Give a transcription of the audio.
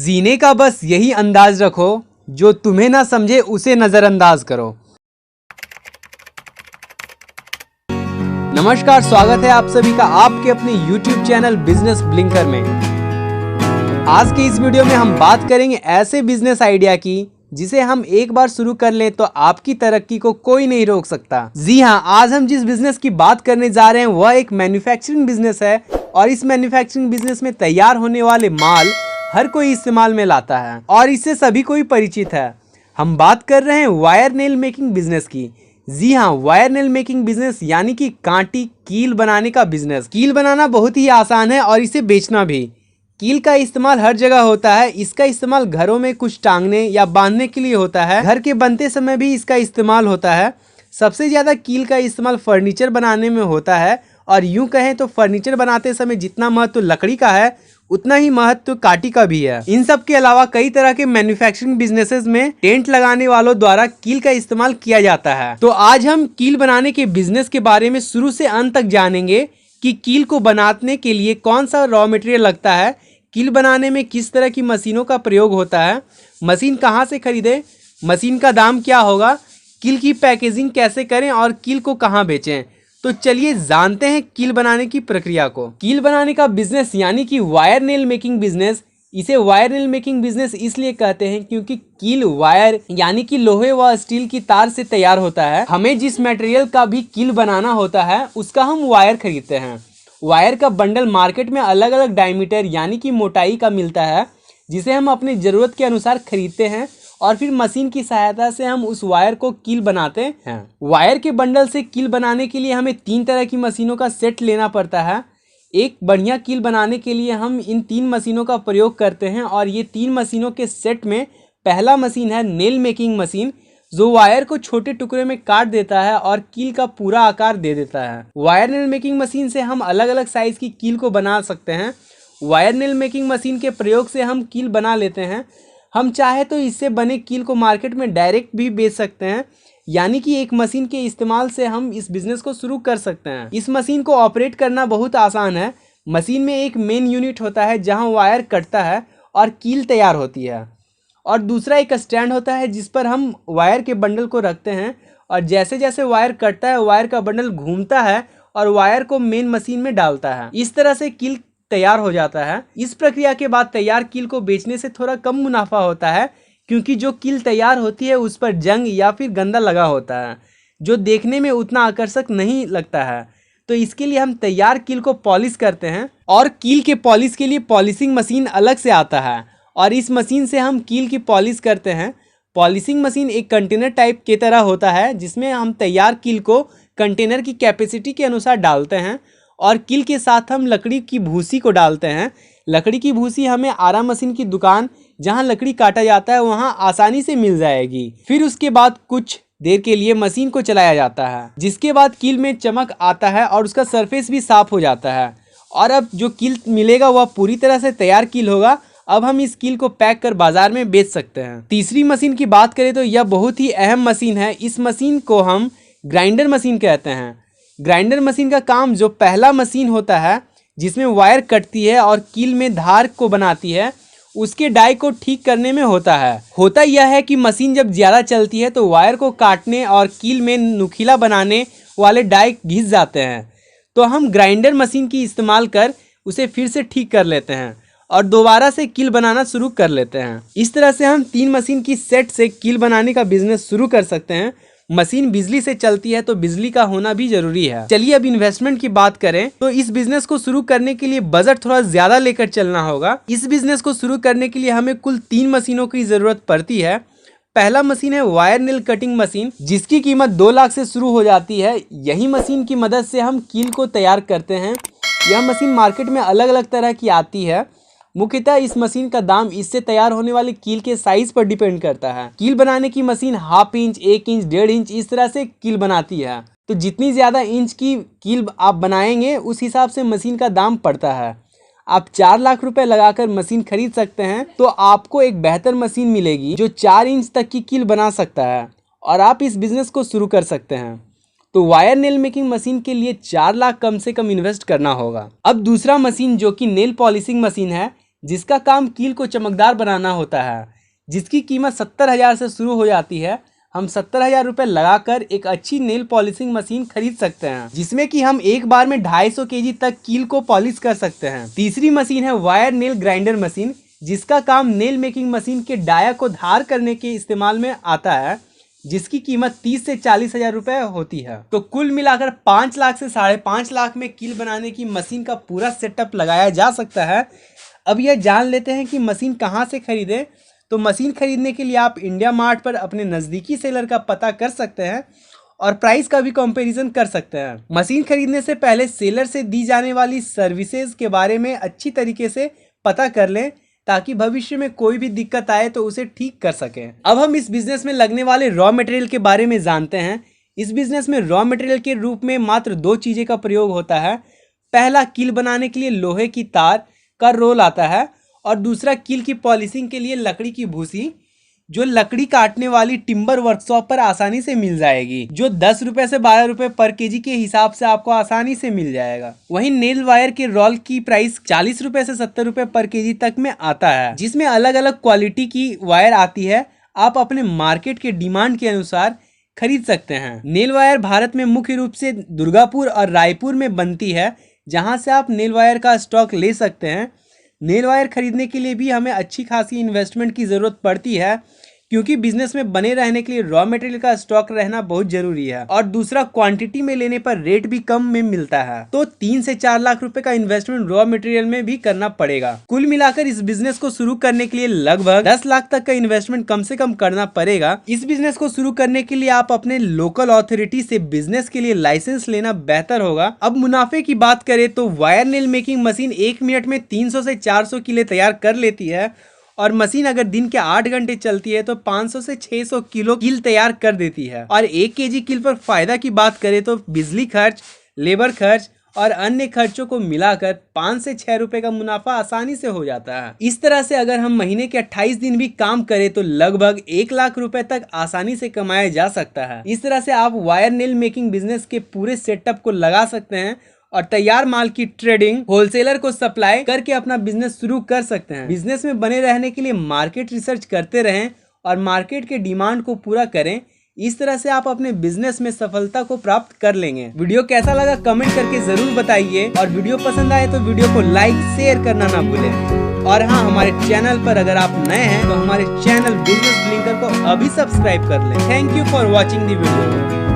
जीने का बस यही अंदाज रखो, जो तुम्हें ना समझे उसे नजरअंदाज करो। नमस्कार, स्वागत है आप सभी का आपके अपने YouTube चैनल बिजनेस ब्लिंकर में। आज के इस वीडियो में हम बात करेंगे ऐसे बिजनेस आइडिया की जिसे हम एक बार शुरू कर लें तो आपकी तरक्की को कोई नहीं रोक सकता। जी हाँ, आज हम जिस बिजनेस की बात करने जा रहे हैं वह एक मैन्युफैक्चरिंग बिजनेस है और इस मैन्युफैक्चरिंग बिजनेस में तैयार होने वाले माल हर कोई इस्तेमाल में लाता है और इससे सभी कोई परिचित है। हम बात कर रहे हैं वायर नेल मेकिंग बिजनेस की। जी हाँ, वायर नेल मेकिंग बिजनेस यानी कि कांटी कील बनाने का बिजनेस। कील बनाना बहुत ही आसान है और इसे बेचना भी। कील का इस्तेमाल हर जगह होता है। इसका इस्तेमाल घरों में कुछ टांगने या बांधने के लिए होता है। घर के बनते समय भी इसका इस्तेमाल होता है। सबसे ज़्यादा कील का इस्तेमाल फर्नीचर बनाने में होता है और यूं कहें तो फर्नीचर बनाते समय जितना महत्व लकड़ी का है उतना ही महत्व काटी का भी है। इन सब के अलावा कई तरह के मैन्युफैक्चरिंग बिजनेसेस में टेंट लगाने वालों द्वारा कील का इस्तेमाल किया जाता है। तो आज हम कील बनाने के बिजनेस के बारे में शुरू से अंत तक जानेंगे कि कील को बनाने के लिए कौन सा रॉ मटेरियल लगता है, कील बनाने में किस तरह की मशीनों का प्रयोग होता है, मशीन कहाँ से खरीदें, मशीन का दाम क्या होगा, कील की पैकेजिंग कैसे करें और कील को कहाँ बेचें। तो चलिए जानते हैं कील बनाने की प्रक्रिया को। कील बनाने का बिजनेस यानी कि वायर नेल मेकिंग बिजनेस, इसे वायर नेल मेकिंग बिजनेस इसलिए कहते हैं क्योंकि कील वायर यानी कि लोहे व स्टील की तार से तैयार होता है। हमें जिस मटेरियल का भी कील बनाना होता है उसका हम वायर खरीदते हैं। वायर का बंडल मार्केट में अलग अलग डायमीटर यानी कि मोटाई का मिलता है, जिसे हम अपनी ज़रूरत के अनुसार खरीदते हैं और फिर मशीन की सहायता से हम उस वायर को कील बनाते हैं। वायर के बंडल से कील बनाने के लिए हमें 3 तरह की मशीनों का सेट लेना पड़ता है। एक बढ़िया कील बनाने के लिए हम इन 3 मशीनों का प्रयोग करते हैं और ये 3 मशीनों के सेट में पहला मशीन है नेल मेकिंग मशीन, जो वायर को छोटे टुकड़े में काट देता है और कील का पूरा आकार दे देता है। वायर नेल मेकिंग मशीन से हम अलग अलग साइज की कील को बना सकते हैं। वायर नेल मेकिंग मशीन के प्रयोग से हम कील बना लेते हैं। हम चाहे तो इससे बने कील को मार्केट में डायरेक्ट भी बेच सकते हैं, यानी कि एक मशीन के इस्तेमाल से हम इस बिजनेस को शुरू कर सकते हैं। इस मशीन को ऑपरेट करना बहुत आसान है। मशीन में एक मेन यूनिट होता है जहां वायर कटता है और कील तैयार होती है, और दूसरा एक स्टैंड होता है जिस पर हम वायर के बंडल को रखते हैं और जैसे जैसे वायर कटता है वायर का बंडल घूमता है और वायर को मेन मशीन में डालता है। इस तरह से कील तैयार हो जाता है। इस प्रक्रिया के बाद तैयार कील को बेचने से थोड़ा कम मुनाफा होता है, क्योंकि जो कील तैयार होती है उस पर जंग या फिर गंदा लगा होता है जो देखने में उतना आकर्षक नहीं लगता है। तो इसके लिए हम तैयार कील को पॉलिश करते हैं और कील के पॉलिश के लिए पॉलिशिंग मशीन अलग से आता है और इस मशीन से हम कील की पॉलिश करते हैं। पॉलिशिंग मशीन एक कंटेनर टाइप की तरह होता है जिसमें हम तैयार कील को कंटेनर की कैपेसिटी के अनुसार डालते हैं और कील के साथ हम लकड़ी की भूसी को डालते हैं। लकड़ी की भूसी हमें आरा मशीन की दुकान जहां लकड़ी काटा जाता है वहां आसानी से मिल जाएगी। फिर उसके बाद कुछ देर के लिए मशीन को चलाया जाता है, जिसके बाद कील में चमक आता है और उसका सरफेस भी साफ हो जाता है और अब जो कील मिलेगा वह पूरी तरह से तैयार कील होगा। अब हम इस कील को पैक कर बाजार में बेच सकते हैं। तीसरी मशीन की बात करें तो यह बहुत ही अहम मशीन है। इस मशीन को हम ग्राइंडर मशीन कहते हैं। ग्राइंडर मशीन का काम जो पहला मशीन होता है जिसमें वायर कटती है और कील में धार को बनाती है, उसके डाई को ठीक करने में होता है। होता यह है कि मशीन जब ज़्यादा चलती है तो वायर को काटने और कील में नुकीला बनाने वाले डाई घिस जाते हैं, तो हम ग्राइंडर मशीन की इस्तेमाल कर उसे फिर से ठीक कर लेते हैं और दोबारा से कील बनाना शुरू कर लेते हैं। इस तरह से हम 3 मशीन की सेट से कील बनाने का बिजनेस शुरू कर सकते हैं। मशीन बिजली से चलती है तो बिजली का होना भी जरूरी है। चलिए अब इन्वेस्टमेंट की बात करें तो इस बिजनेस को शुरू करने के लिए बजट थोड़ा ज्यादा लेकर चलना होगा। इस बिजनेस को शुरू करने के लिए हमें कुल 3 मशीनों की जरूरत पड़ती है। पहला मशीन है वायर नेल कटिंग मशीन, जिसकी कीमत 2 लाख से शुरू हो जाती है। यही मशीन की मदद से हम कील को तैयार करते हैं। यह मशीन मार्केट में अलग अलग तरह की आती है। मुख्यतः इस मशीन का दाम इससे तैयार होने वाली कील के साइज पर डिपेंड करता है। कील बनाने की मशीन ½ इंच, 1 इंच, 1.5 इंच इस तरह से कील बनाती है। तो जितनी ज़्यादा इंच की कील आप बनाएंगे उस हिसाब से मशीन का दाम पड़ता है। आप 4 लाख रुपए लगाकर मशीन खरीद सकते हैं तो आपको एक बेहतर मशीन मिलेगी जो 4 इंच तक की कील बना सकता है और आप इस बिजनेस को शुरू कर सकते हैं। तो वायर नेल मेकिंग मशीन के लिए 4 लाख कम से कम इन्वेस्ट करना होगा। अब दूसरा मशीन जो कि नेल पॉलिशिंग मशीन है, जिसका काम कील को चमकदार बनाना होता है, जिसकी कीमत 70,000 से शुरू हो जाती है। हम 70,000 रुपये लगाकर एक अच्छी नेल पॉलिशिंग मशीन खरीद सकते हैं, जिसमें कि हम एक बार में 250 केजी तक कील को पॉलिश कर सकते हैं। तीसरी मशीन है वायर नेल ग्राइंडर मशीन, जिसका काम नेल मेकिंग मशीन के डाया को धार करने के इस्तेमाल में आता है, जिसकी कीमत 30 से 40,000 रुपये होती है। तो कुल मिलाकर 5 लाख से 5.5 लाख में कील बनाने की मशीन का पूरा सेटअप लगाया जा सकता है। अब यह जान लेते हैं कि मशीन कहाँ से खरीदें। तो मशीन खरीदने के लिए आप इंडिया मार्ट पर अपने नज़दीकी सेलर का पता कर सकते हैं और प्राइस का भी कंपैरिजन कर सकते हैं। मशीन खरीदने से पहले सेलर से दी जाने वाली सर्विसेज के बारे में अच्छी तरीके से पता कर लें, ताकि भविष्य में कोई भी दिक्कत आए तो उसे ठीक कर सकें। अब हम इस बिजनेस में लगने वाले रॉ मटेरियल के बारे में जानते हैं। इस बिजनेस में रॉ मटेरियल के रूप में मात्र 2 चीज़ें का प्रयोग होता है। पहला, कील बनाने के लिए लोहे की तार का रोल आता है, और दूसरा कील की पॉलिशिंग के लिए लकड़ी की भूसी, जो लकड़ी काटने वाली टिम्बर वर्कशॉप पर आसानी से मिल जाएगी, जो 10 रुपए से 12 रुपए पर केजी के हिसाब से आपको आसानी से मिल जाएगा। वहीं नेल वायर के रोल की प्राइस 40 रुपए से 70 रुपए पर केजी तक में आता है, जिसमें अलग अलग क्वालिटी की वायर आती है। आप अपने मार्केट के डिमांड के अनुसार खरीद सकते हैं। नेल वायर भारत में मुख्य रूप से दुर्गापुर और रायपुर में बनती है, जहां से आप नेल वायर का स्टॉक ले सकते हैं। नेल वायर खरीदने के लिए भी हमें अच्छी खासी इन्वेस्टमेंट की ज़रूरत पड़ती है, क्योंकि बिजनेस में बने रहने के लिए रॉ मटेरियल का स्टॉक रहना बहुत जरूरी है, और दूसरा क्वांटिटी में लेने पर रेट भी कम में मिलता है। तो 3 से 4 लाख रुपए का इन्वेस्टमेंट रॉ मटेरियल में भी करना पड़ेगा। कुल मिलाकर इस बिजनेस को शुरू करने के लिए लगभग 10 लाख तक का इन्वेस्टमेंट कम से कम करना पड़ेगा। इस बिजनेस को शुरू करने के लिए आप अपने लोकल अथॉरिटी से बिजनेस के लिए लाइसेंस लेना बेहतर होगा। अब मुनाफे की बात करें तो wire nail making machine 1 minute में 300 से 400 किलो तैयार कर लेती है, और मशीन अगर दिन के 8 घंटे चलती है तो 500 से 600 किलो कील तैयार कर देती है। और 1 केजी कील पर फायदा की बात करें तो बिजली खर्च, लेबर खर्च और अन्य खर्चों को मिलाकर 5 से 6 रुपए का मुनाफा आसानी से हो जाता है। इस तरह से अगर हम महीने के 28 दिन भी काम करें तो लगभग 1 लाख रुपए तक आसानी से कमाया जा सकता है। इस तरह से आप वायर नेल मेकिंग बिजनेस के पूरे सेटअप को लगा सकते हैं और तैयार माल की ट्रेडिंग होलसेलर को सप्लाई करके अपना बिजनेस शुरू कर सकते हैं। बिजनेस में बने रहने के लिए मार्केट रिसर्च करते रहें और मार्केट के डिमांड को पूरा करें। इस तरह से आप अपने बिजनेस में सफलता को प्राप्त कर लेंगे। वीडियो कैसा लगा कमेंट करके जरूर बताइए, और वीडियो पसंद आए तो वीडियो को लाइक शेयर करना ना भूलें। और हाँ, हमारे चैनल पर अगर आप नए हैं तो हमारे चैनल बिजनेस ब्लिंकर को अभी सब्सक्राइब कर लें। Thank you for watching the video.